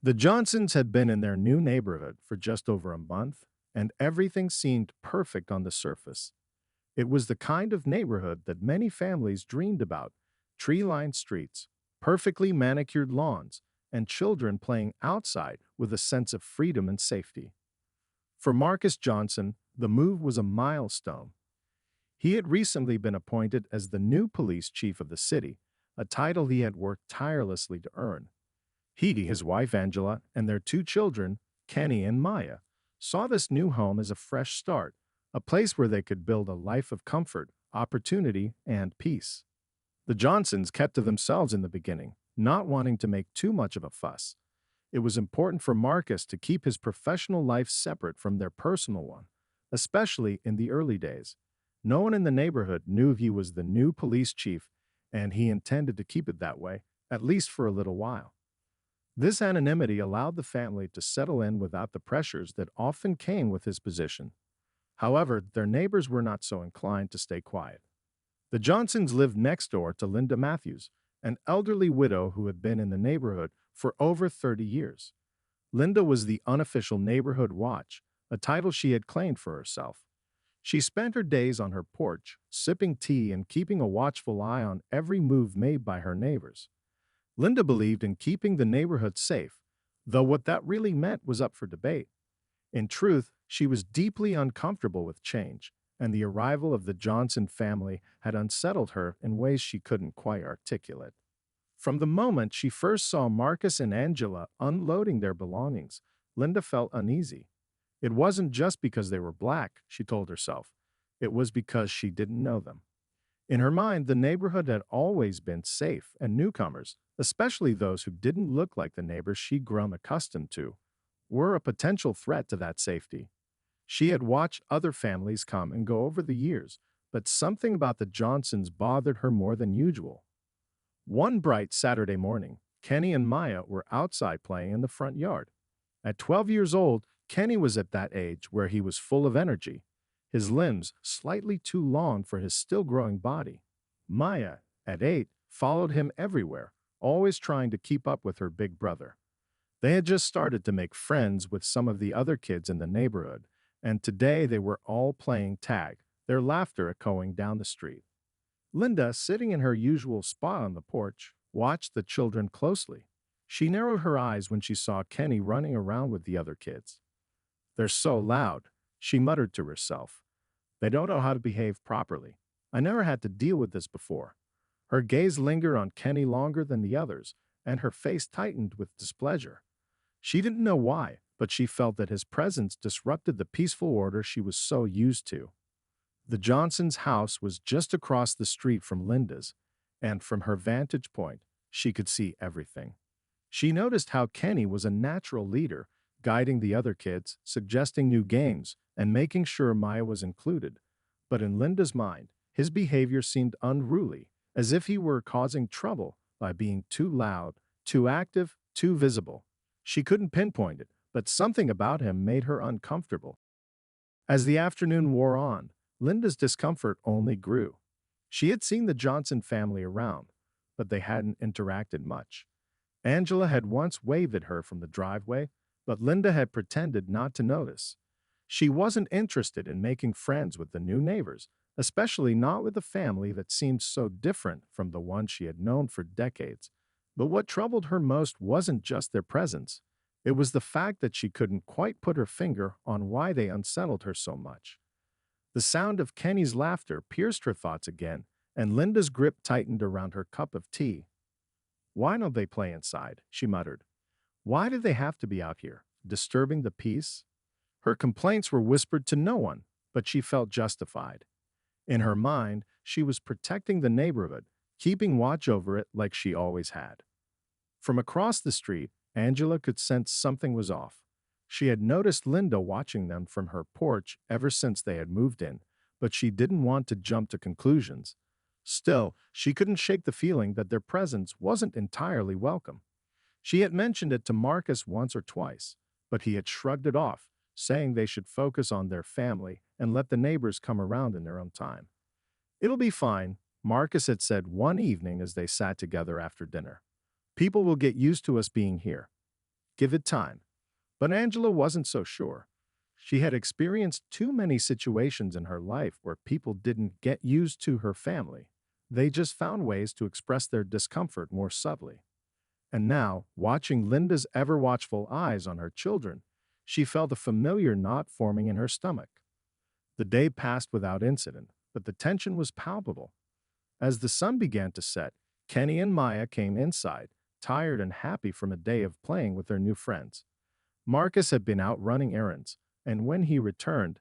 The Johnsons had been in their new neighborhood for just over a month, and everything seemed perfect on the surface. It was the kind of neighborhood that many families dreamed about: tree lined streets, perfectly manicured lawns, and children playing outside with a sense of freedom and safety. For Marcus Johnson, the move was a milestone. He had recently been appointed as the new police chief of the city, a title he had worked tirelessly to earn. He, his wife Angela, and their two children, Kenny and Maya, saw this new home as a fresh start, a place where they could build a life of comfort, opportunity, and peace. The Johnsons kept to themselves in the beginning, not wanting to make too much of a fuss. It was important for Marcus to keep his professional life separate from their personal one, especially in the early days. No one in the neighborhood knew he was the new police chief, and he intended to keep it that way, at least for a little while. This anonymity allowed the family to settle in without the pressures that often came with his position. However, their neighbors were not so inclined to stay quiet. The Johnsons lived next door to Linda Matthews, an elderly widow who had been in the neighborhood for over 30 years. Linda was the unofficial neighborhood watch, a title she had claimed for herself. She spent her days on her porch, sipping tea and keeping a watchful eye on every move made by her neighbors. Linda believed in keeping the neighborhood safe, though what that really meant was up for debate. In truth, she was deeply uncomfortable with change, and the arrival of the Johnson family had unsettled her in ways she couldn't quite articulate. From the moment she first saw Marcus and Angela unloading their belongings, Linda felt uneasy. It wasn't just because they were black, she told herself. It was because she didn't know them. In her mind, the neighborhood had always been safe, and newcomers, especially those who didn't look like the neighbors she'd grown accustomed to, were a potential threat to that safety. She had watched other families come and go over the years, but something about the Johnsons bothered her more than usual. One bright Saturday morning, Kenny and Maya were outside playing in the front yard. At 12 years old, Kenny was at that age where he was full of energy, his limbs slightly too long for his still growing body. Maya, at 8, followed him everywhere, always trying to keep up with her big brother. They had just started to make friends with some of the other kids in the neighborhood, and today they were all playing tag, their laughter echoing down the street. Linda, sitting in her usual spot on the porch, watched the children closely. She narrowed her eyes when she saw Kenny running around with the other kids. "They're so loud," she muttered to herself. "They don't know how to behave properly. I never had to deal with this before." Her gaze lingered on Kenny longer than the others, and her face tightened with displeasure. She didn't know why, but she felt that his presence disrupted the peaceful order she was so used to. The Johnsons' house was just across the street from Linda's, and from her vantage point, she could see everything. She noticed how Kenny was a natural leader, guiding the other kids, suggesting new games, and making sure Maya was included. But in Linda's mind, his behavior seemed unruly, as if he were causing trouble by being too loud, too active, too visible. She couldn't pinpoint it, but something about him made her uncomfortable. As the afternoon wore on, Linda's discomfort only grew. She had seen the Johnson family around, but they hadn't interacted much. Angela had once waved at her from the driveway, but Linda had pretended not to notice. She wasn't interested in making friends with the new neighbors, especially not with a family that seemed so different from the one she had known for decades. But what troubled her most wasn't just their presence. It was the fact that she couldn't quite put her finger on why they unsettled her so much. The sound of Kenny's laughter pierced her thoughts again, and Linda's grip tightened around her cup of tea. "Why don't they play inside?" she muttered. "Why do they have to be out here, disturbing the peace?" Her complaints were whispered to no one, but she felt justified. In her mind, she was protecting the neighborhood, keeping watch over it like she always had. From across the street, Angela could sense something was off. She had noticed Linda watching them from her porch ever since they had moved in, but she didn't want to jump to conclusions. Still, she couldn't shake the feeling that their presence wasn't entirely welcome. She had mentioned it to Marcus once or twice, but he had shrugged it off, saying they should focus on their family and let the neighbors come around in their own time. "It'll be fine," Marcus had said one evening as they sat together after dinner. "People will get used to us being here." Give it time. But Angela wasn't so sure. She had experienced too many situations in her life where people didn't get used to her family. They just found ways to express their discomfort more subtly. And now, watching Linda's ever watchful eyes on her children, she felt a familiar knot forming in her stomach. The day passed without incident, but the tension was palpable. As the sun began to set, Kenny and Maya came inside, tired and happy from a day of playing with their new friends. Marcus had been out running errands, and when he returned,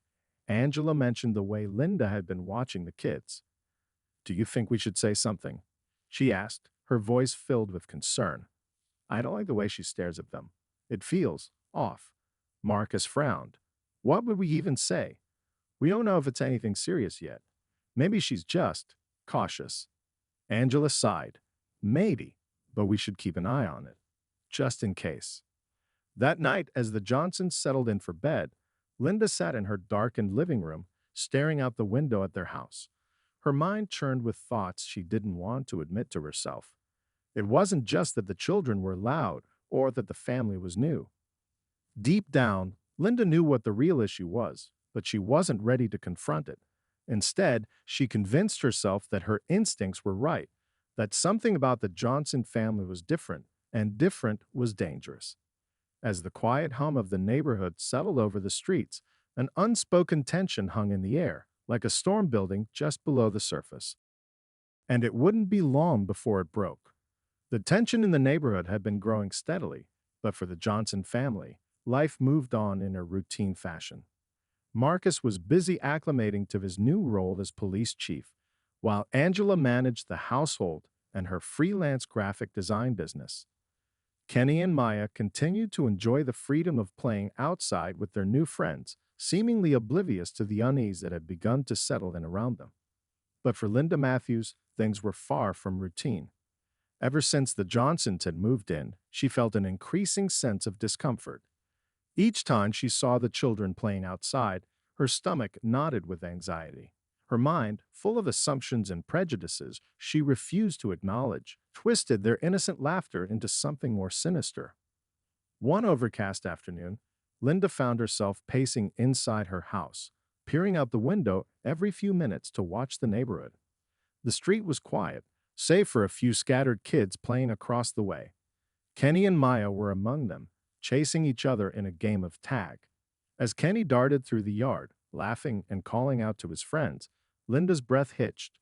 Angela mentioned the way Linda had been watching the kids. "Do you think we should say something?" she asked, her voice filled with concern. "I don't like the way she stares at them. It feels off." Marcus frowned. "What would we even say? We don't know if it's anything serious yet. Maybe she's just cautious." Angela sighed. "Maybe, but we should keep an eye on it, just in case." That night, as the Johnsons settled in for bed, Linda sat in her darkened living room, staring out the window at their house. Her mind churned with thoughts she didn't want to admit to herself. It wasn't just that the children were loud or that the family was new. Deep down, Linda knew what the real issue was, but she wasn't ready to confront it. Instead, she convinced herself that her instincts were right, that something about the Johnson family was different, and different was dangerous. As the quiet hum of the neighborhood settled over the streets, an unspoken tension hung in the air, like a storm building just below the surface. And it wouldn't be long before it broke. The tension in the neighborhood had been growing steadily, but for the Johnson family, life moved on in a routine fashion. Marcus was busy acclimating to his new role as police chief, while Angela managed the household and her freelance graphic design business. Kenny and Maya continued to enjoy the freedom of playing outside with their new friends, seemingly oblivious to the unease that had begun to settle in around them. But for Linda Matthews, things were far from routine. Ever since the Johnsons had moved in, she felt an increasing sense of discomfort. Each time she saw the children playing outside, her stomach knotted with anxiety. Her mind, full of assumptions and prejudices she refused to acknowledge, twisted their innocent laughter into something more sinister. One overcast afternoon, Linda found herself pacing inside her house, peering out the window every few minutes to watch the neighborhood. The street was quiet, save for a few scattered kids playing across the way. Kenny and Maya were among them, chasing each other in a game of tag. As Kenny darted through the yard, laughing and calling out to his friends, Linda's breath hitched.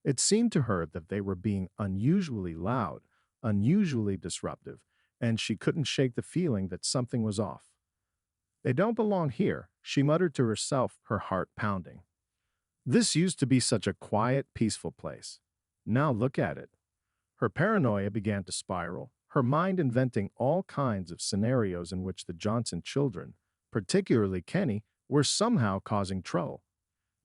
It seemed to her that they were being unusually loud, unusually disruptive, and she couldn't shake the feeling that something was off. "They don't belong here," she muttered to herself, her heart pounding. "This used to be such a quiet, peaceful place. Now look at it." Her paranoia began to spiral, her mind inventing all kinds of scenarios in which the Johnson children, particularly Kenny, were somehow causing trouble.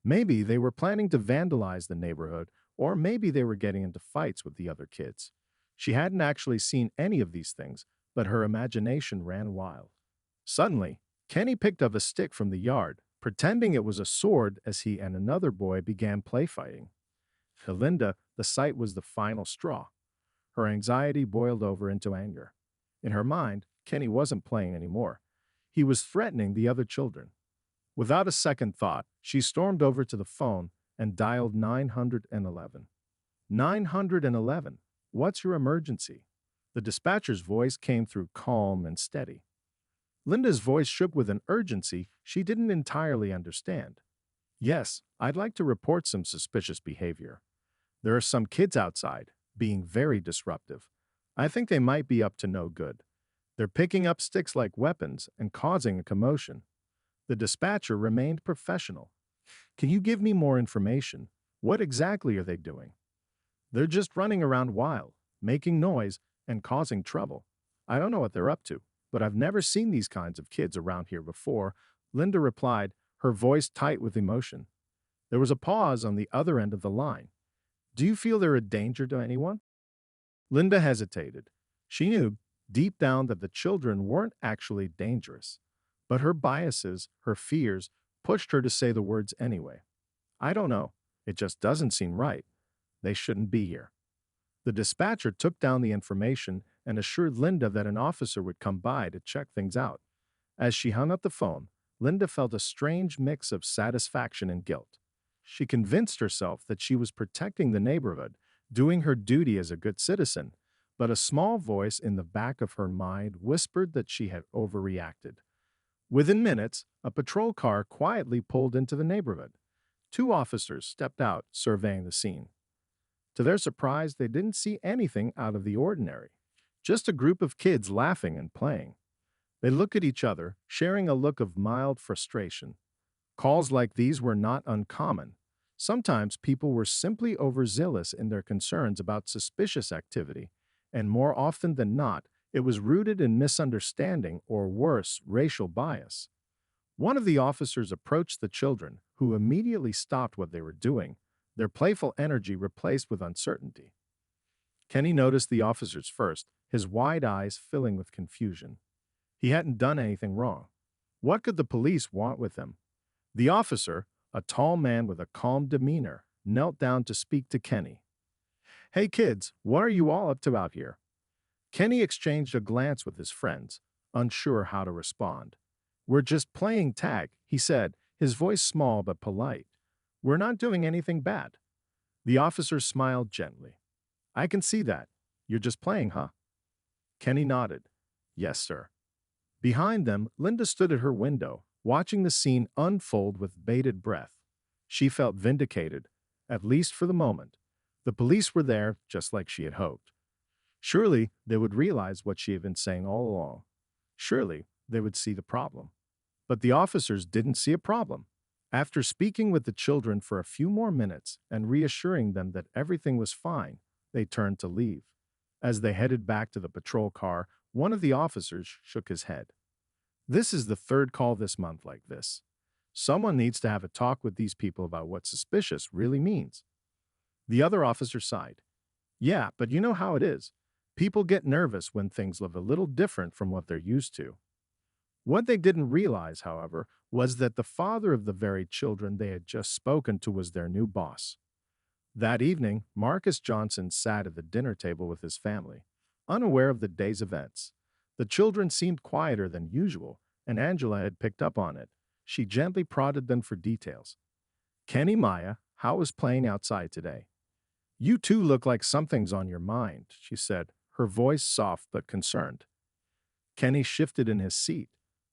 Maybe they were planning to vandalize the neighborhood, or maybe they were getting into fights with the other kids. She hadn't actually seen any of these things, but her imagination ran wild. Suddenly, Kenny picked up a stick from the yard, pretending it was a sword as he and another boy began play fighting. To Linda, the sight was the final straw. Her anxiety boiled over into anger. In her mind, Kenny wasn't playing anymore. He was threatening the other children. Without a second thought, she stormed over to the phone and dialed 911. 911. What's your emergency? The dispatcher's voice came through calm and steady. Linda's voice shook with an urgency she didn't entirely understand. "Yes, I'd like to report some suspicious behavior. There are some kids outside, being very disruptive. I think they might be up to no good. They're picking up sticks like weapons and causing a commotion." The dispatcher remained professional. "Can you give me more information? What exactly are they doing?" "They're just running around wild, making noise, and causing trouble. I don't know what they're up to, but I've never seen these kinds of kids around here before," Linda replied, her voice tight with emotion. There was a pause on the other end of the line. "Do you feel they're a danger to anyone?" Linda hesitated. She knew deep down that the children weren't actually dangerous, but her biases, her fears, pushed her to say the words anyway. "I don't know. It just doesn't seem right. They shouldn't be here." The dispatcher took down the information and assured Linda that an officer would come by to check things out. As she hung up the phone, Linda felt a strange mix of satisfaction and guilt. She convinced herself that she was protecting the neighborhood, doing her duty as a good citizen, but a small voice in the back of her mind whispered that she had overreacted. Within minutes, a patrol car quietly pulled into the neighborhood. Two officers stepped out, surveying the scene. To their surprise, they didn't see anything out of the ordinary, just a group of kids laughing and playing. They looked at each other, sharing a look of mild frustration. Calls like these were not uncommon. Sometimes people were simply overzealous in their concerns about suspicious activity, and more often than not, it was rooted in misunderstanding or worse, racial bias. One of the officers approached the children, who immediately stopped what they were doing, their playful energy replaced with uncertainty. Kenny noticed the officers first, his wide eyes filling with confusion. He hadn't done anything wrong. What could the police want with him? The officer, a tall man with a calm demeanor, knelt down to speak to Kenny. "Hey kids, what are you all up to out here?" Kenny exchanged a glance with his friends, unsure how to respond. "We're just playing tag," he said, his voice small but polite. "We're not doing anything bad." The officer smiled gently. "I can see that. You're just playing, huh?" Kenny nodded. "Yes, sir." Behind them, Linda stood at her window, watching the scene unfold with bated breath. She felt vindicated, at least for the moment. The police were there, just like she had hoped. Surely they would realize what she had been saying all along. Surely they would see the problem. But the officers didn't see a problem. After speaking with the children for a few more minutes and reassuring them that everything was fine, they turned to leave. As they headed back to the patrol car, one of the officers shook his head. "This is the third call this month like this. Someone needs to have a talk with these people about what suspicious really means." The other officer sighed. "Yeah, but you know how it is. People get nervous when things look a little different from what they're used to." What they didn't realize, however, was that the father of the very children they had just spoken to was their new boss. That evening, Marcus Johnson sat at the dinner table with his family, unaware of the day's events. The children seemed quieter than usual, and Angela had picked up on it. She gently prodded them for details. "Kenny, Maya, how was playing outside today?" "You two look like something's on your mind," she said, her voice soft but concerned. Kenny shifted in his seat.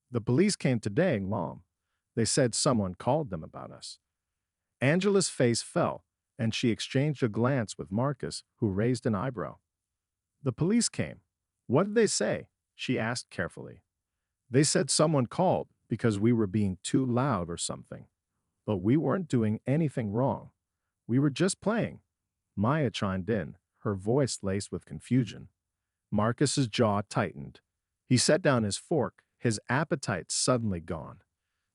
"The police came today, Mom. They said someone called them about us." Angela's face fell, and she exchanged a glance with Marcus, who raised an eyebrow. "The police came. What did they say?" she asked carefully. "They said someone called because we were being too loud or something. But we weren't doing anything wrong. We were just playing." Maya chimed in, her voice laced with confusion. Marcus's jaw tightened. He set down his fork, his appetite suddenly gone.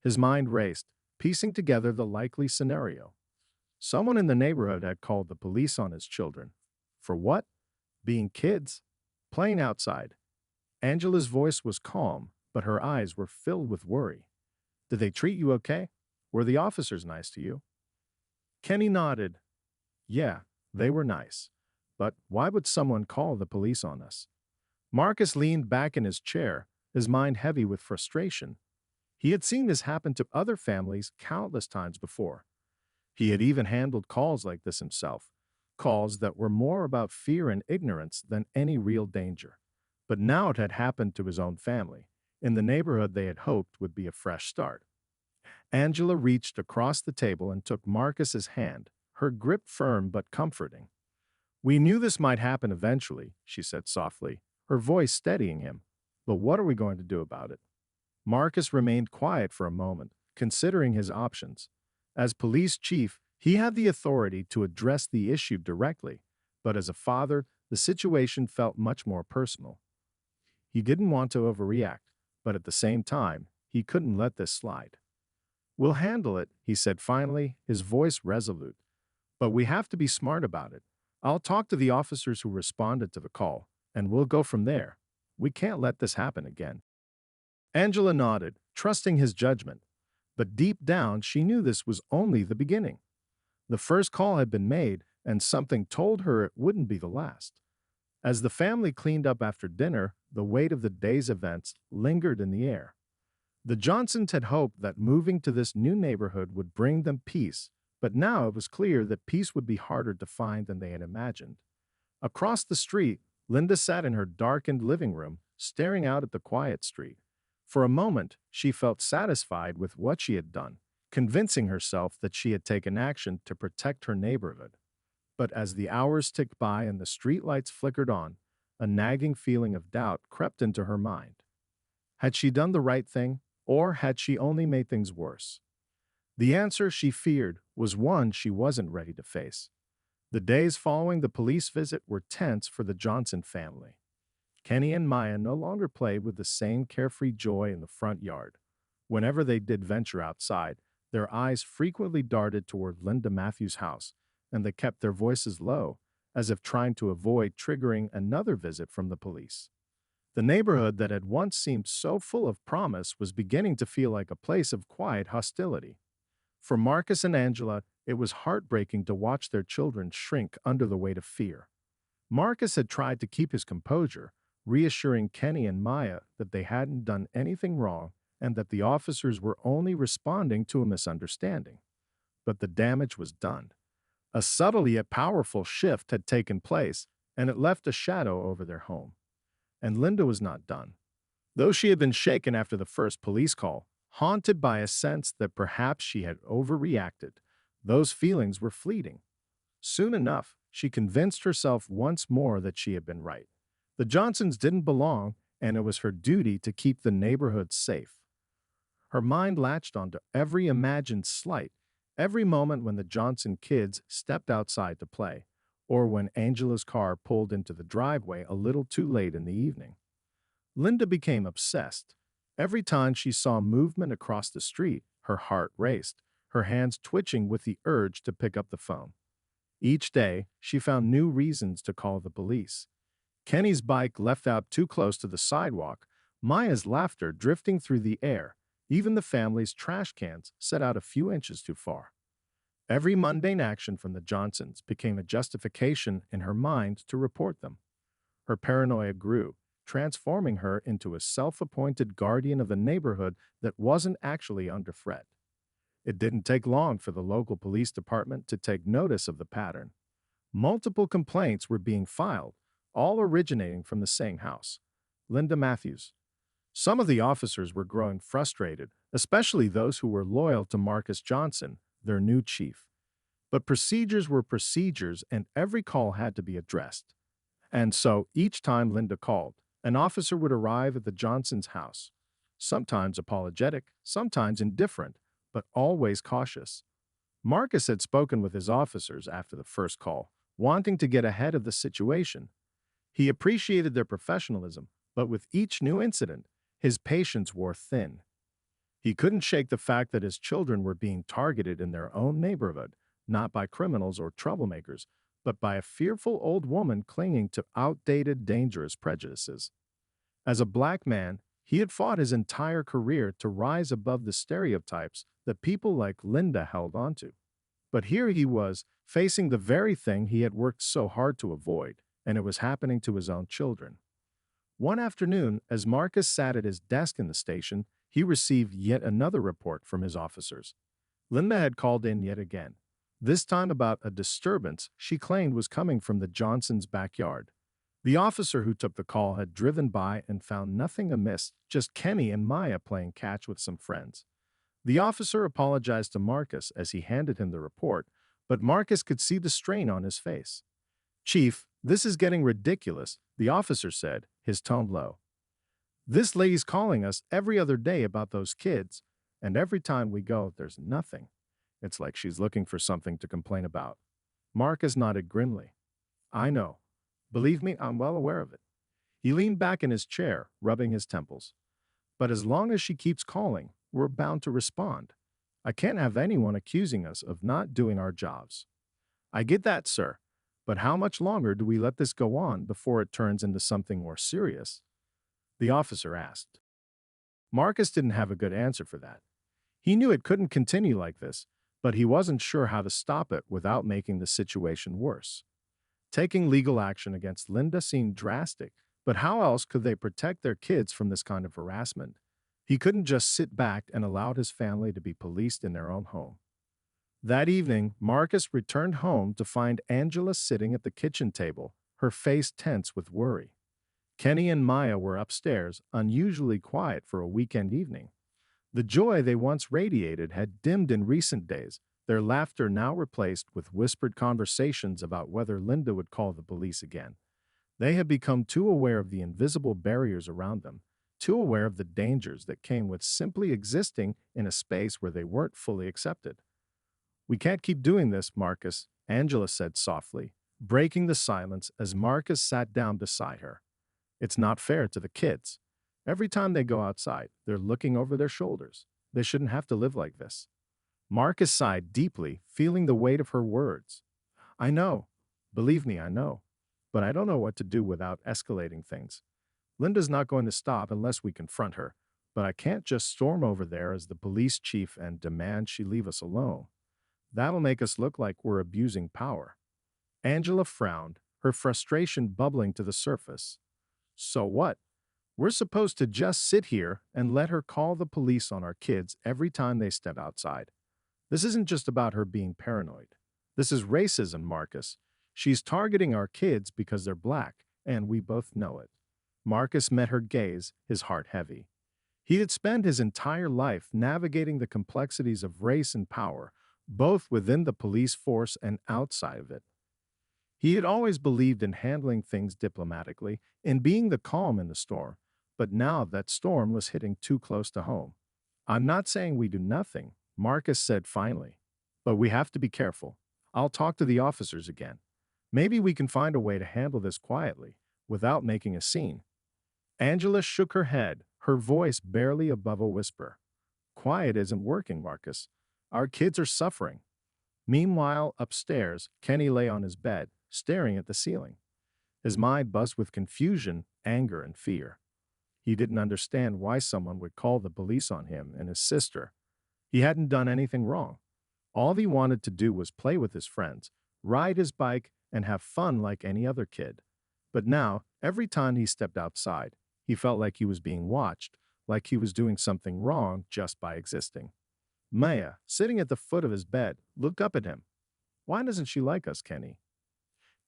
His mind raced, piecing together the likely scenario. Someone in the neighborhood had called the police on his children. For what? Being kids? Playing outside. Angela's voice was calm, but her eyes were filled with worry. "Did they treat you okay? Were the officers nice to you?" Kenny nodded. "Yeah, they were nice. But why would someone call the police on us?" Marcus leaned back in his chair, his mind heavy with frustration. He had seen this happen to other families countless times before. He had even handled calls like this himself, calls that were more about fear and ignorance than any real danger. But now it had happened to his own family, in the neighborhood they had hoped would be a fresh start. Angela reached across the table and took Marcus's hand, her grip firm but comforting. "We knew this might happen eventually," she said softly, her voice steadying him. "But what are we going to do about it?" Marcus remained quiet for a moment, considering his options. As police chief, he had the authority to address the issue directly, but as a father, the situation felt much more personal. He didn't want to overreact, but at the same time, he couldn't let this slide. "We'll handle it," he said finally, his voice resolute. "But we have to be smart about it. I'll talk to the officers who responded to the call, and we'll go from there. We can't let this happen again." Angela nodded, trusting his judgment. But deep down, she knew this was only the beginning. The first call had been made, and something told her it wouldn't be the last. As the family cleaned up after dinner, the weight of the day's events lingered in the air. The Johnsons had hoped that moving to this new neighborhood would bring them peace, but now it was clear that peace would be harder to find than they had imagined. Across the street, Linda sat in her darkened living room, staring out at the quiet street. For a moment, she felt satisfied with what she had done, convincing herself that she had taken action to protect her neighborhood. But as the hours ticked by and the streetlights flickered on, a nagging feeling of doubt crept into her mind. Had she done the right thing, or had she only made things worse? The answer, she feared, was one she wasn't ready to face. The days following the police visit were tense for the Johnson family. Kenny and Maya no longer played with the same carefree joy in the front yard. Whenever they did venture outside, their eyes frequently darted toward Linda Matthews' house, and they kept their voices low, as if trying to avoid triggering another visit from the police. The neighborhood that had once seemed so full of promise was beginning to feel like a place of quiet hostility. For Marcus and Angela, it was heartbreaking to watch their children shrink under the weight of fear. Marcus had tried to keep his composure, reassuring Kenny and Maya that they hadn't done anything wrong and that the officers were only responding to a misunderstanding. But the damage was done. A subtle yet powerful shift had taken place, and it left a shadow over their home. And Linda was not done. Though she had been shaken after the first police call, haunted by a sense that perhaps she had overreacted, those feelings were fleeting. Soon enough, she convinced herself once more that she had been right. The Johnsons didn't belong, and it was her duty to keep the neighborhood safe. Her mind latched onto every imagined slight, every moment when the Johnson kids stepped outside to play, or when Angela's car pulled into the driveway a little too late in the evening. Linda became obsessed. Every time she saw movement across the street, her heart raced, her hands twitching with the urge to pick up the phone. Each day, she found new reasons to call the police. Kenny's bike left out too close to the sidewalk, Maya's laughter drifting through the air, even the family's trash cans set out a few inches too far. Every mundane action from the Johnsons became a justification in her mind to report them. Her paranoia grew, transforming her into a self-appointed guardian of the neighborhood that wasn't actually under threat. It didn't take long for the local police department to take notice of the pattern. Multiple complaints were being filed, all originating from the same house, Linda Matthews. Some of the officers were growing frustrated, especially those who were loyal to Marcus Johnson, their new chief. But procedures were procedures, and every call had to be addressed. And so, each time Linda called, an officer would arrive at the Johnsons' house, sometimes apologetic, sometimes indifferent, but always cautious. Marcus had spoken with his officers after the first call, wanting to get ahead of the situation. He appreciated their professionalism, but with each new incident, his patience wore thin. He couldn't shake the fact that his children were being targeted in their own neighborhood, not by criminals or troublemakers, but by a fearful old woman clinging to outdated, dangerous prejudices. As a black man, he had fought his entire career to rise above the stereotypes that people like Linda held onto. But here he was, facing the very thing he had worked so hard to avoid, and it was happening to his own children. One afternoon, as Marcus sat at his desk in the station, he received yet another report from his officers. Linda had called in yet again, this time about a disturbance she claimed was coming from the Johnsons' backyard. The officer who took the call had driven by and found nothing amiss, just Kenny and Maya playing catch with some friends. The officer apologized to Marcus as he handed him the report, but Marcus could see the strain on his face. "Chief, this is getting ridiculous," the officer said, his tone low. "This lady's calling us every other day about those kids, and every time we go, there's nothing. It's like she's looking for something to complain about." Marcus nodded grimly. "I know. Believe me, I'm well aware of it." He leaned back in his chair, rubbing his temples. "But as long as she keeps calling, we're bound to respond. I can't have anyone accusing us of not doing our jobs." "I get that, sir. But how much longer do we let this go on before it turns into something more serious?" the officer asked. Marcus didn't have a good answer for that. He knew it couldn't continue like this, but he wasn't sure how to stop it without making the situation worse. Taking legal action against Linda seemed drastic, but how else could they protect their kids from this kind of harassment? He couldn't just sit back and allow his family to be policed in their own home. That evening, Marcus returned home to find Angela sitting at the kitchen table, her face tense with worry. Kenny and Maya were upstairs, unusually quiet for a weekend evening. The joy they once radiated had dimmed in recent days, their laughter now replaced with whispered conversations about whether Linda would call the police again. They had become too aware of the invisible barriers around them, too aware of the dangers that came with simply existing in a space where they weren't fully accepted. "We can't keep doing this, Marcus," Angela said softly, breaking the silence as Marcus sat down beside her. "It's not fair to the kids. Every time they go outside, they're looking over their shoulders. They shouldn't have to live like this." Marcus sighed deeply, feeling the weight of her words. "I know. Believe me, I know. But I don't know what to do without escalating things. Linda's not going to stop unless we confront her, but I can't just storm over there as the police chief and demand she leave us alone. That'll make us look like we're abusing power." Angela frowned, her frustration bubbling to the surface. "So what? We're supposed to just sit here and let her call the police on our kids every time they step outside. This isn't just about her being paranoid. This is racism, Marcus. She's targeting our kids because they're black, and we both know it." Marcus met her gaze, his heart heavy. He had spent his entire life navigating the complexities of race and power, both within the police force and outside of it. He had always believed in handling things diplomatically, in being the calm in the storm, but now that storm was hitting too close to home. "I'm not saying we do nothing," Marcus said finally, "but we have to be careful. I'll talk to the officers again. Maybe we can find a way to handle this quietly, without making a scene." Angela shook her head, her voice barely above a whisper. "Quiet isn't working, Marcus. Our kids are suffering." Meanwhile, upstairs, Kenny lay on his bed, staring at the ceiling. His mind buzzed with confusion, anger, and fear. He didn't understand why someone would call the police on him and his sister. He hadn't done anything wrong. All he wanted to do was play with his friends, ride his bike, and have fun like any other kid. But now, every time he stepped outside, he felt like he was being watched, like he was doing something wrong just by existing. Maya, sitting at the foot of his bed, looked up at him. "Why doesn't she like us, Kenny?"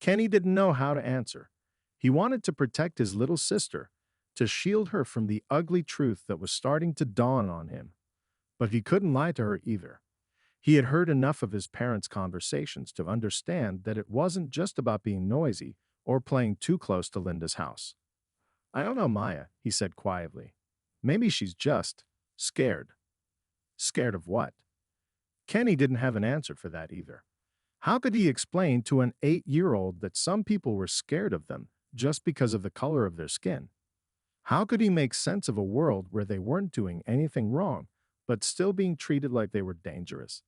Kenny didn't know how to answer. He wanted to protect his little sister, to shield her from the ugly truth that was starting to dawn on him. But he couldn't lie to her either. He had heard enough of his parents' conversations to understand that it wasn't just about being noisy or playing too close to Linda's house. "I don't know, Maya," he said quietly. "Maybe she's just scared." Scared of what? Kenny didn't have an answer for that either. How could he explain to an 8-year-old that some people were scared of them just because of the color of their skin? How could he make sense of a world where they weren't doing anything wrong, but still being treated like they were dangerous?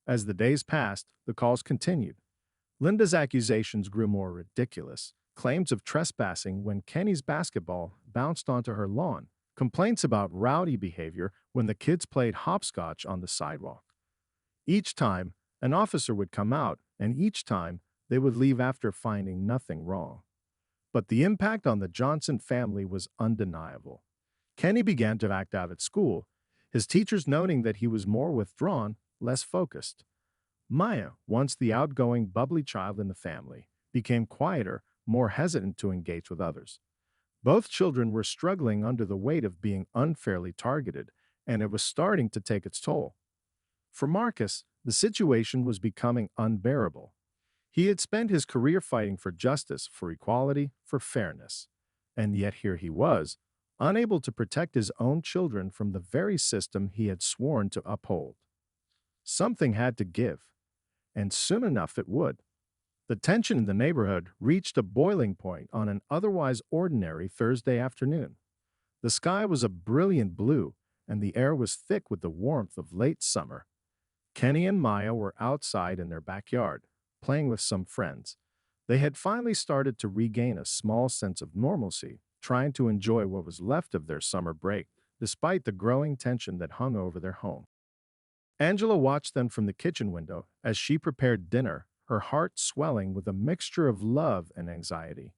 As the days passed, the calls continued. Linda's accusations grew more ridiculous. Claims of trespassing when Kenny's basketball bounced onto her lawn. Complaints about rowdy behavior when the kids played hopscotch on the sidewalk. Each time, an officer would come out, and each time, they would leave after finding nothing wrong. But the impact on the Johnson family was undeniable. Kenny began to act out at school, his teachers noting that he was more withdrawn, less focused. Maya, once the outgoing, bubbly child in the family, became quieter, more hesitant to engage with others. Both children were struggling under the weight of being unfairly targeted, and it was starting to take its toll. For Marcus, the situation was becoming unbearable. He had spent his career fighting for justice, for equality, for fairness. And yet here he was, unable to protect his own children from the very system he had sworn to uphold. Something had to give, and soon enough it would. The tension in the neighborhood reached a boiling point on an otherwise ordinary Thursday afternoon. The sky was a brilliant blue, and the air was thick with the warmth of late summer. Kenny and Maya were outside in their backyard, playing with some friends. They had finally started to regain a small sense of normalcy, trying to enjoy what was left of their summer break, despite the growing tension that hung over their home. Angela watched them from the kitchen window as she prepared dinner, her heart swelling with a mixture of love and anxiety.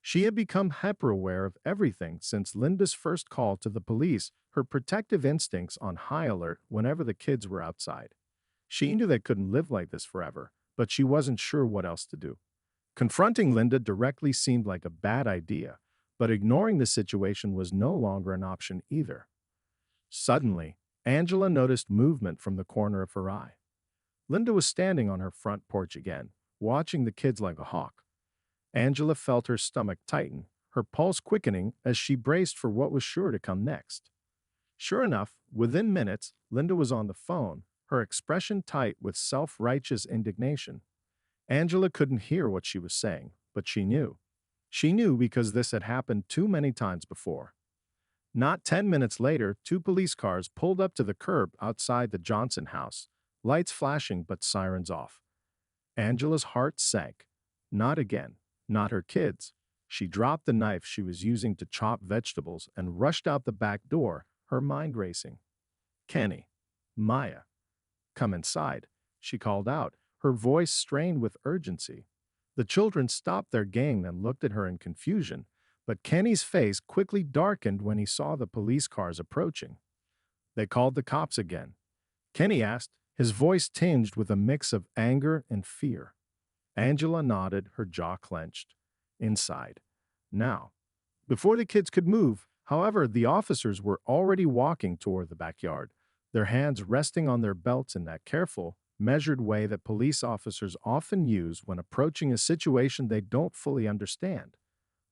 She had become hyper-aware of everything since Linda's first call to the police, her protective instincts on high alert whenever the kids were outside. She knew they couldn't live like this forever, but she wasn't sure what else to do. Confronting Linda directly seemed like a bad idea, but ignoring the situation was no longer an option either. Suddenly, Angela noticed movement from the corner of her eye. Linda was standing on her front porch again, watching the kids like a hawk. Angela felt her stomach tighten, her pulse quickening as she braced for what was sure to come next. Sure enough, within minutes, Linda was on the phone, her expression tight with self-righteous indignation. Angela couldn't hear what she was saying, but she knew. She knew because this had happened too many times before. Not 10 minutes later, two police cars pulled up to the curb outside the Johnson house, lights flashing but sirens off. Angela's heart sank. Not again. Not her kids. She dropped the knife she was using to chop vegetables and rushed out the back door, her mind racing. Kenny. Maya. Come inside, she called out, her voice strained with urgency. The children stopped their game and looked at her in confusion, but Kenny's face quickly darkened when he saw the police cars approaching. They called the cops again. Kenny asked, his voice tinged with a mix of anger and fear. Angela nodded, her jaw clenched. Inside. Now. Before the kids could move, however, the officers were already walking toward the backyard, their hands resting on their belts in that careful, measured way that police officers often use when approaching a situation they don't fully understand.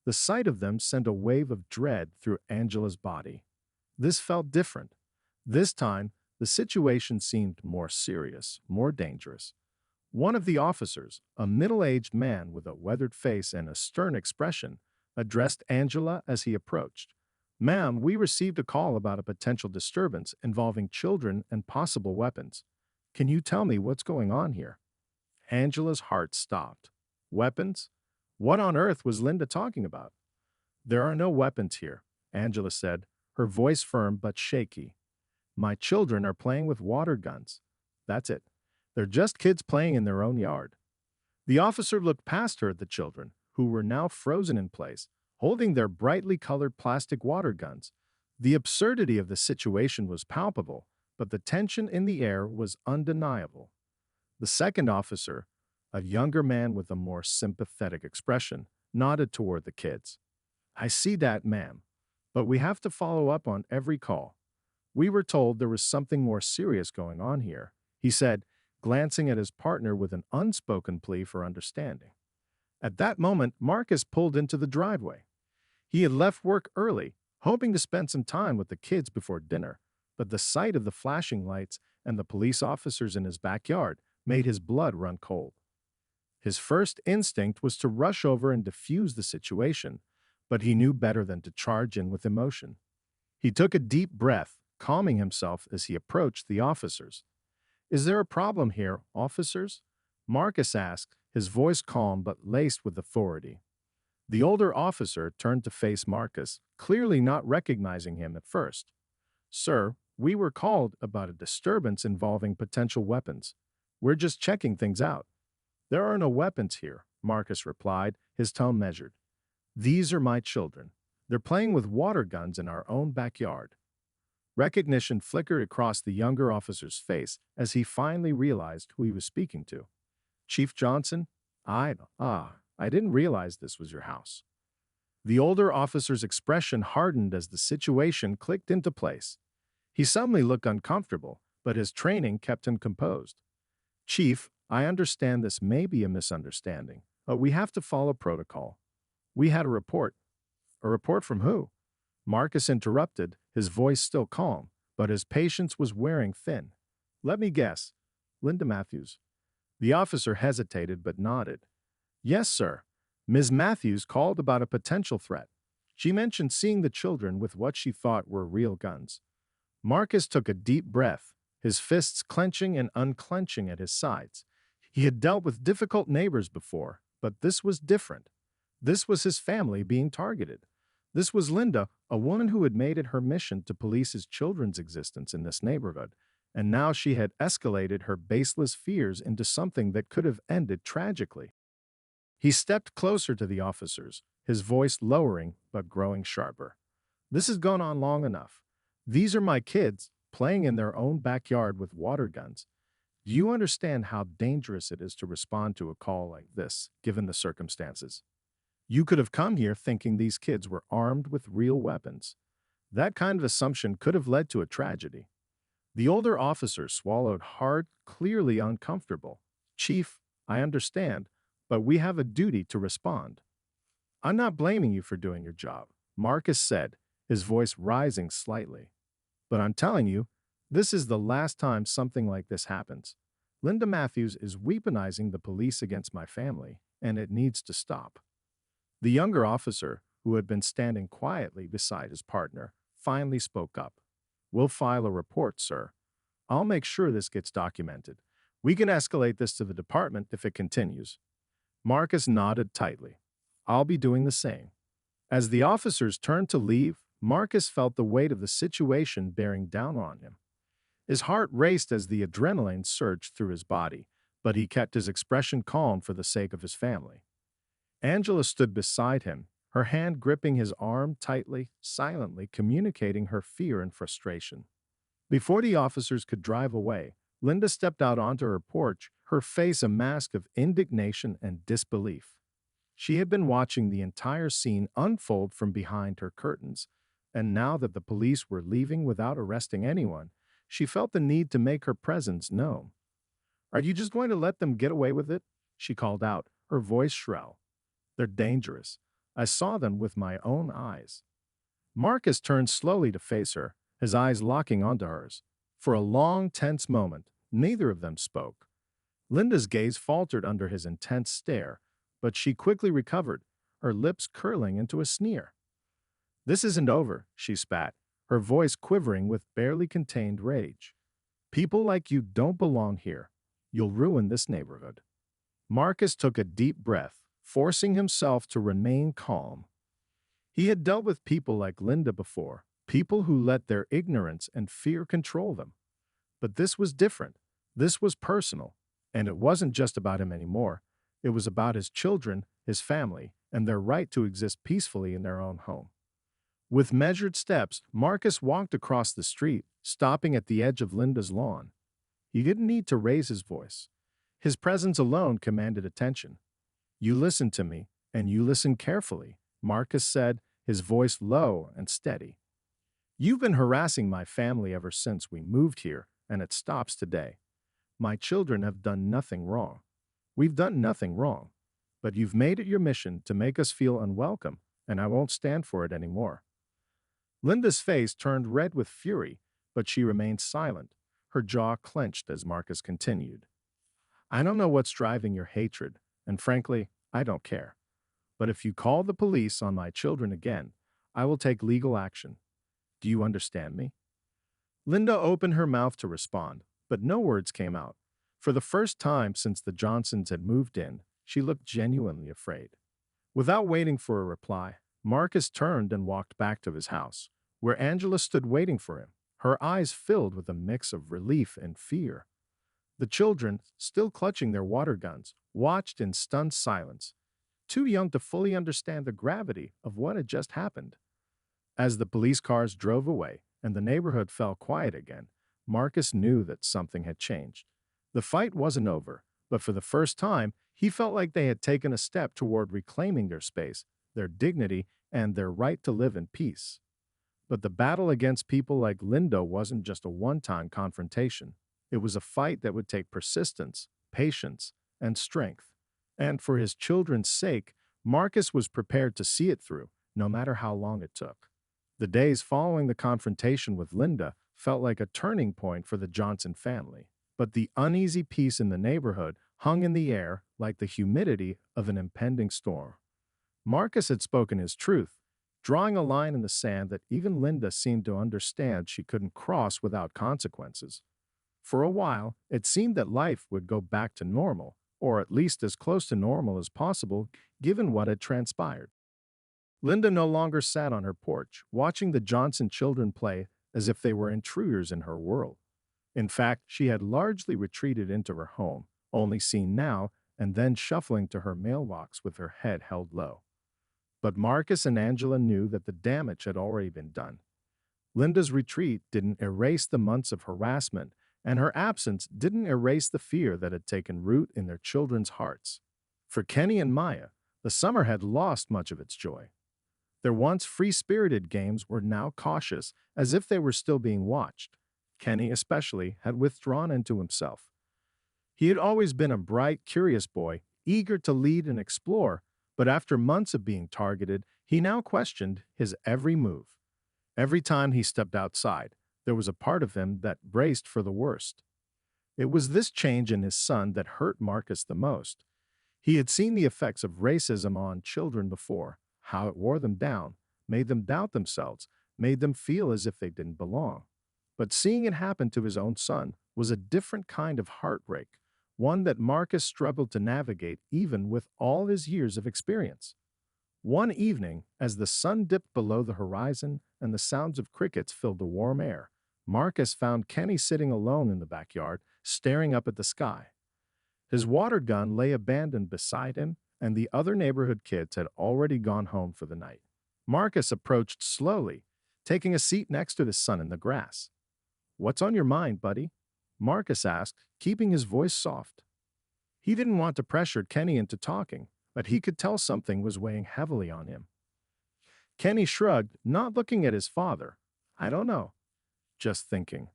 The sight of them sent a wave of dread through Angela's body. This felt different. This time, the situation seemed more serious, more dangerous. One of the officers, a middle-aged man with a weathered face and a stern expression, addressed Angela as he approached. "Ma'am, we received a call about a potential disturbance involving children and possible weapons. Can you tell me what's going on here?" Angela's heart stopped. Weapons? What on earth was Linda talking about? "There are no weapons here," Angela said, her voice firm but shaky. "My children are playing with water guns. That's it. They're just kids playing in their own yard." The officer looked past her at the children, who were now frozen in place, holding their brightly colored plastic water guns. The absurdity of the situation was palpable, but the tension in the air was undeniable. The second officer, a younger man with a more sympathetic expression, nodded toward the kids. "I see that, ma'am, but we have to follow up on every call. We were told there was something more serious going on here," he said, glancing at his partner with an unspoken plea for understanding. At that moment, Marcus pulled into the driveway. He had left work early, hoping to spend some time with the kids before dinner, but the sight of the flashing lights and the police officers in his backyard made his blood run cold. His first instinct was to rush over and defuse the situation, but he knew better than to charge in with emotion. He took a deep breath, calming himself as he approached the officers. "Is there a problem here, officers?" Marcus asked, his voice calm but laced with authority. The older officer turned to face Marcus, clearly not recognizing him at first. "Sir, we were called about a disturbance involving potential weapons. We're just checking things out." "There are no weapons here," Marcus replied, his tone measured. "These are my children. They're playing with water guns in our own backyard." Recognition flickered across the younger officer's face as he finally realized who he was speaking to. "Chief Johnson? I didn't realize this was your house." The older officer's expression hardened as the situation clicked into place. He suddenly looked uncomfortable, but his training kept him composed. "Chief, I understand this may be a misunderstanding, but we have to follow protocol. We had a report." "A report from who?" Marcus interrupted, his voice still calm, but his patience was wearing thin. "Let me guess. Linda Matthews." The officer hesitated but nodded. "Yes, sir. Ms. Matthews called about a potential threat. She mentioned seeing the children with what she thought were real guns." Marcus took a deep breath, his fists clenching and unclenching at his sides. He had dealt with difficult neighbors before, but this was different. This was his family being targeted. This was Linda, a woman who had made it her mission to police his children's existence in this neighborhood, and now she had escalated her baseless fears into something that could have ended tragically. He stepped closer to the officers, his voice lowering but growing sharper. This has gone on long enough. These are my kids playing in their own backyard with water guns. Do you understand how dangerous it is to respond to a call like this, given the circumstances? You could have come here thinking these kids were armed with real weapons. That kind of assumption could have led to a tragedy. The older officer swallowed hard, clearly uncomfortable. Chief, I understand, but we have a duty to respond. I'm not blaming you for doing your job, Marcus said, his voice rising slightly. But I'm telling you, this is the last time something like this happens. Linda Matthews is weaponizing the police against my family, and it needs to stop. The younger officer, who had been standing quietly beside his partner, finally spoke up. We'll file a report, sir. I'll make sure this gets documented. We can escalate this to the department if it continues. Marcus nodded tightly. I'll be doing the same. As the officers turned to leave, Marcus felt the weight of the situation bearing down on him. His heart raced as the adrenaline surged through his body, but he kept his expression calm for the sake of his family. Angela stood beside him, her hand gripping his arm tightly, silently communicating her fear and frustration. Before the officers could drive away, Linda stepped out onto her porch, her face a mask of indignation and disbelief. She had been watching the entire scene unfold from behind her curtains, and now that the police were leaving without arresting anyone, she felt the need to make her presence known. Are you just going to let them get away with it? She called out, her voice shrill. They're dangerous. I saw them with my own eyes. Marcus turned slowly to face her, his eyes locking onto hers. For a long, tense moment, neither of them spoke. Linda's gaze faltered under his intense stare, but she quickly recovered, her lips curling into a sneer. This isn't over, she spat, her voice quivering with barely contained rage. People like you don't belong here. You'll ruin this neighborhood. Marcus took a deep breath, forcing himself to remain calm. He had dealt with people like Linda before, people who let their ignorance and fear control them. But this was different. This was personal. And it wasn't just about him anymore. It was about his children, his family, and their right to exist peacefully in their own home. With measured steps, Marcus walked across the street, stopping at the edge of Linda's lawn. He didn't need to raise his voice. His presence alone commanded attention. You listen to me, and you listen carefully, Marcus said, his voice low and steady. You've been harassing my family ever since we moved here, and it stops today. My children have done nothing wrong. We've done nothing wrong. But you've made it your mission to make us feel unwelcome, and I won't stand for it anymore. Linda's face turned red with fury, but she remained silent, her jaw clenched as Marcus continued. I don't know what's driving your hatred, and frankly, I don't care. But if you call the police on my children again, I will take legal action. Do you understand me? Linda opened her mouth to respond, but no words came out. For the first time since the Johnsons had moved in, she looked genuinely afraid. Without waiting for a reply, Marcus turned and walked back to his house, where Angela stood waiting for him, her eyes filled with a mix of relief and fear. The children, still clutching their water guns, watched in stunned silence, too young to fully understand the gravity of what had just happened. As the police cars drove away and the neighborhood fell quiet again, Marcus knew that something had changed. The fight wasn't over, but for the first time, he felt like they had taken a step toward reclaiming their space, their dignity, and their right to live in peace. But the battle against people like Linda wasn't just a one-time confrontation. It was a fight that would take persistence, patience, and strength. And for his children's sake, Marcus was prepared to see it through, no matter how long it took. The days following the confrontation with Linda felt like a turning point for the Johnson family, but the uneasy peace in the neighborhood hung in the air like the humidity of an impending storm. Marcus had spoken his truth, drawing a line in the sand that even Linda seemed to understand she couldn't cross without consequences. For a while, it seemed that life would go back to normal, or at least as close to normal as possible, given what had transpired. Linda no longer sat on her porch, watching the Johnson children play as if they were intruders in her world. In fact, she had largely retreated into her home, only seen now and then shuffling to her mailbox with her head held low. But Marcus and Angela knew that the damage had already been done. Linda's retreat didn't erase the months of harassment, and her absence didn't erase the fear that had taken root in their children's hearts. For Kenny and Maya, the summer had lost much of its joy. Their once free spirited games were now cautious, as if they were still being watched. Kenny, especially, had withdrawn into himself. He had always been a bright, curious boy, eager to lead and explore, but after months of being targeted, he now questioned his every move. Every time he stepped outside, there was a part of him that braced for the worst. It was this change in his son that hurt Marcus the most. He had seen the effects of racism on children before, how it wore them down, made them doubt themselves, made them feel as if they didn't belong. But seeing it happen to his own son was a different kind of heartbreak, one that Marcus struggled to navigate even with all his years of experience. One evening, as the sun dipped below the horizon and the sounds of crickets filled the warm air, Marcus found Kenny sitting alone in the backyard, staring up at the sky. His water gun lay abandoned beside him, and the other neighborhood kids had already gone home for the night. Marcus approached slowly, taking a seat next to his son in the grass. "What's on your mind, buddy?" Marcus asked, keeping his voice soft. He didn't want to pressure Kenny into talking, but he could tell something was weighing heavily on him. Kenny shrugged, not looking at his father. "I don't know. Just thinking."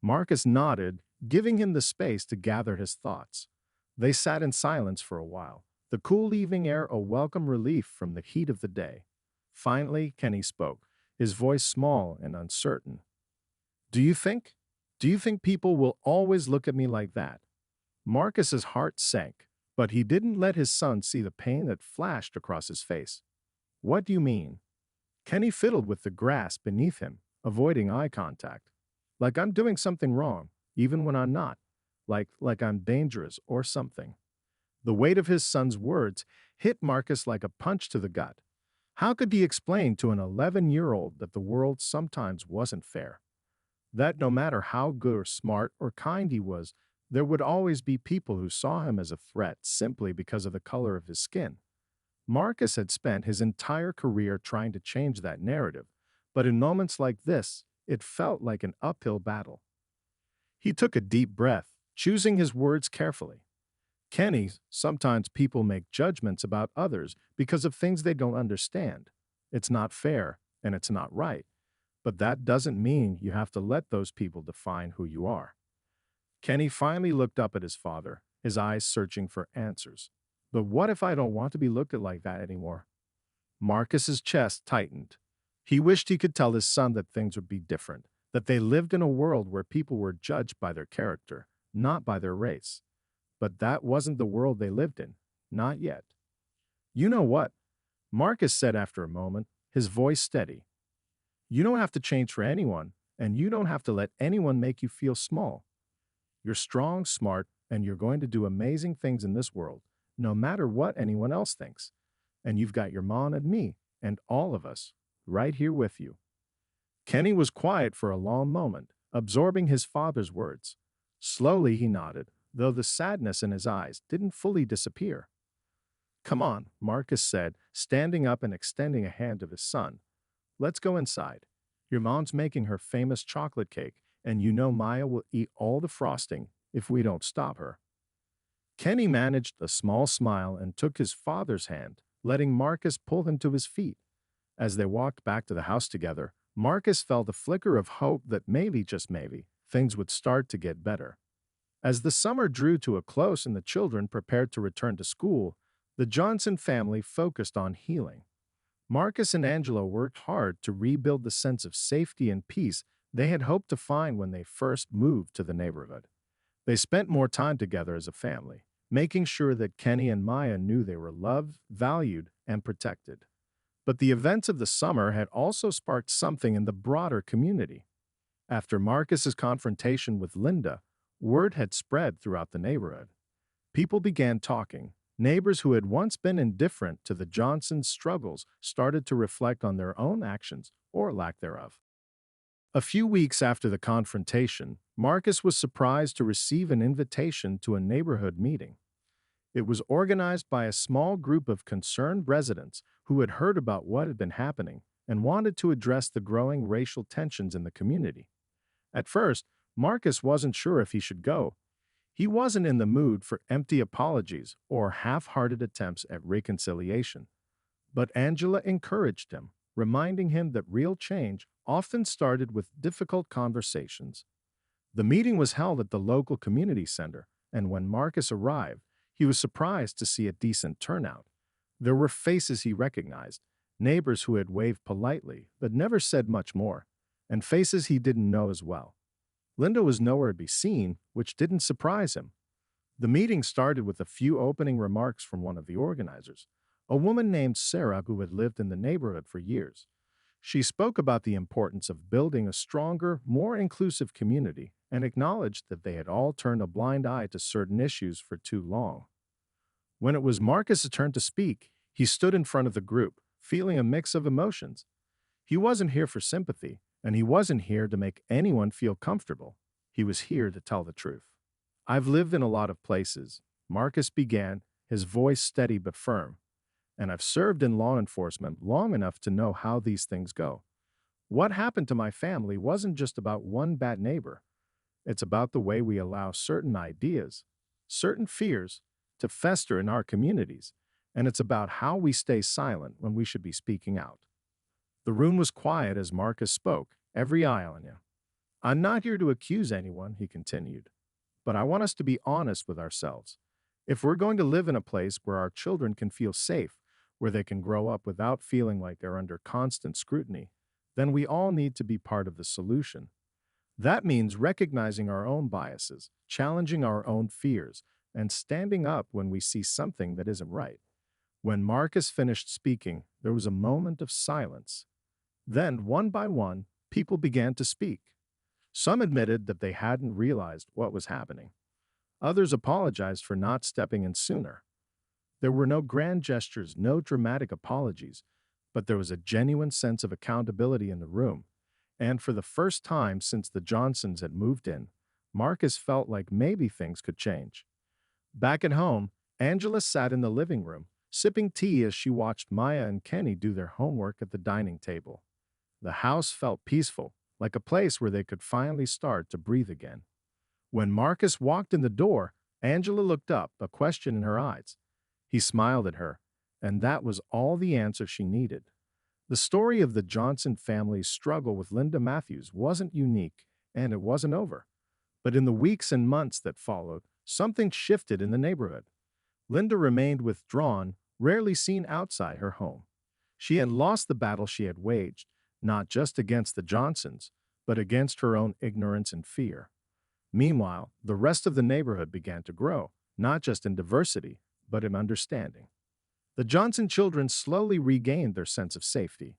Marcus nodded, giving him the space to gather his thoughts. They sat in silence for a while, the cool evening air a welcome relief from the heat of the day. Finally, Kenny spoke, his voice small and uncertain. "Do you think? Do you think people will always look at me like that?" Marcus's heart sank, but he didn't let his son see the pain that flashed across his face. "What do you mean?" Kenny fiddled with the grass beneath him, avoiding eye contact. "Like I'm doing something wrong, even when I'm not. Like I'm dangerous or something." The weight of his son's words hit Marcus like a punch to the gut. How could he explain to an 11-year-old that the world sometimes wasn't fair? That no matter how good or smart or kind he was, there would always be people who saw him as a threat simply because of the color of his skin. Marcus had spent his entire career trying to change that narrative, but in moments like this, it felt like an uphill battle. He took a deep breath, choosing his words carefully. "Kenny, sometimes people make judgments about others because of things they don't understand. It's not fair, and it's not right. But that doesn't mean you have to let those people define who you are." Kenny finally looked up at his father, his eyes searching for answers. "But what if I don't want to be looked at like that anymore?" Marcus's chest tightened. He wished he could tell his son that things would be different, that they lived in a world where people were judged by their character, not by their race. But that wasn't the world they lived in. Not yet. "You know what?" Marcus said after a moment, his voice steady. "You don't have to change for anyone, and you don't have to let anyone make you feel small. You're strong, smart, and you're going to do amazing things in this world, no matter what anyone else thinks. And you've got your mom and me, and all of us, right here with you." Kenny was quiet for a long moment, absorbing his father's words. Slowly he nodded, though the sadness in his eyes didn't fully disappear. "Come on," Marcus said, standing up and extending a hand to his son. "Let's go inside. Your mom's making her famous chocolate cake, and you know Maya will eat all the frosting if we don't stop her." Kenny managed a small smile and took his father's hand, letting Marcus pull him to his feet. As they walked back to the house together, Marcus felt a flicker of hope that maybe, just maybe, things would start to get better. As the summer drew to a close and the children prepared to return to school, the Johnson family focused on healing. Marcus and Angela worked hard to rebuild the sense of safety and peace they had hoped to find when they first moved to the neighborhood. They spent more time together as a family, making sure that Kenny and Maya knew they were loved, valued, and protected. But the events of the summer had also sparked something in the broader community. After Marcus's confrontation with Linda, word had spread throughout the neighborhood. People began talking. Neighbors who had once been indifferent to the Johnsons' struggles started to reflect on their own actions or lack thereof. A few weeks after the confrontation, Marcus was surprised to receive an invitation to a neighborhood meeting. It was organized by a small group of concerned residents who had heard about what had been happening and wanted to address the growing racial tensions in the community. At first, Marcus wasn't sure if he should go. He wasn't in the mood for empty apologies or half hearted attempts at reconciliation. But Angela encouraged him, reminding him that real change often started with difficult conversations. The meeting was held at the local community center, and when Marcus arrived, he was surprised to see a decent turnout. There were faces he recognized, neighbors who had waved politely but never said much more, and faces he didn't know as well. Linda was nowhere to be seen, which didn't surprise him. The meeting started with a few opening remarks from one of the organizers, a woman named Sarah who had lived in the neighborhood for years. She spoke about the importance of building a stronger, more inclusive community and acknowledged that they had all turned a blind eye to certain issues for too long. When it was Marcus's turn to speak, he stood in front of the group, feeling a mix of emotions. He wasn't here for sympathy, and he wasn't here to make anyone feel comfortable. He was here to tell the truth. I've lived in a lot of places, Marcus began, his voice steady but firm, and I've served in law enforcement long enough to know how these things go. What happened to my family wasn't just about one bad neighbor. It's about the way we allow certain ideas, certain fears, to fester in our communities, and it's about how we stay silent when we should be speaking out. The room was quiet as Marcus spoke, every eye on him. I'm not here to accuse anyone, he continued, but I want us to be honest with ourselves. If we're going to live in a place where our children can feel safe, where they can grow up without feeling like they're under constant scrutiny, then we all need to be part of the solution. That means recognizing our own biases, challenging our own fears, and standing up when we see something that isn't right. When Marcus finished speaking, there was a moment of silence. Then, one by one, people began to speak. Some admitted that they hadn't realized what was happening. Others apologized for not stepping in sooner. There were no grand gestures, no dramatic apologies, but there was a genuine sense of accountability in the room. And for the first time since the Johnsons had moved in, Marcus felt like maybe things could change. Back at home, Angela sat in the living room, sipping tea as she watched Maya and Kenny do their homework at the dining table. The house felt peaceful, like a place where they could finally start to breathe again. When Marcus walked in the door, Angela looked up, a question in her eyes. He smiled at her, and that was all the answer she needed. The story of the Johnson family's struggle with Linda Matthews wasn't unique, and it wasn't over. But in the weeks and months that followed, something shifted in the neighborhood. Linda remained withdrawn, rarely seen outside her home. She had lost the battle she had waged, not just against the Johnsons, but against her own ignorance and fear. Meanwhile, the rest of the neighborhood began to grow, not just in diversity, but in understanding. The Johnson children slowly regained their sense of safety.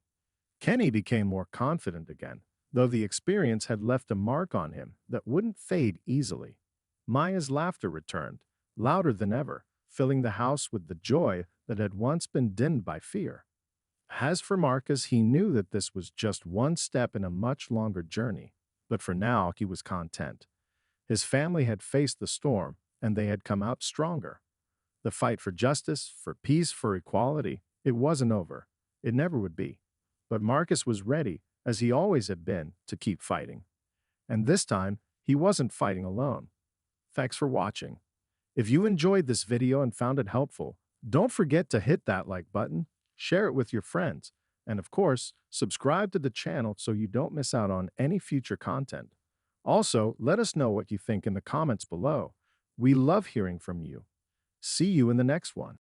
Kenny became more confident again, though the experience had left a mark on him that wouldn't fade easily. Maya's laughter returned, louder than ever, filling the house with the joy that had once been dimmed by fear. As for Marcus, he knew that this was just one step in a much longer journey, but for now he was content. His family had faced the storm, and they had come out stronger. The fight for justice, for peace, for equality, it wasn't over. It never would be. But Marcus was ready, as he always had been, to keep fighting. And this time, he wasn't fighting alone. Thanks for watching. If you enjoyed this video and found it helpful, don't forget to hit that like button, share it with your friends, and of course, subscribe to the channel so you don't miss out on any future content. Also, let us know what you think in the comments below. We love hearing from you. See you in the next one.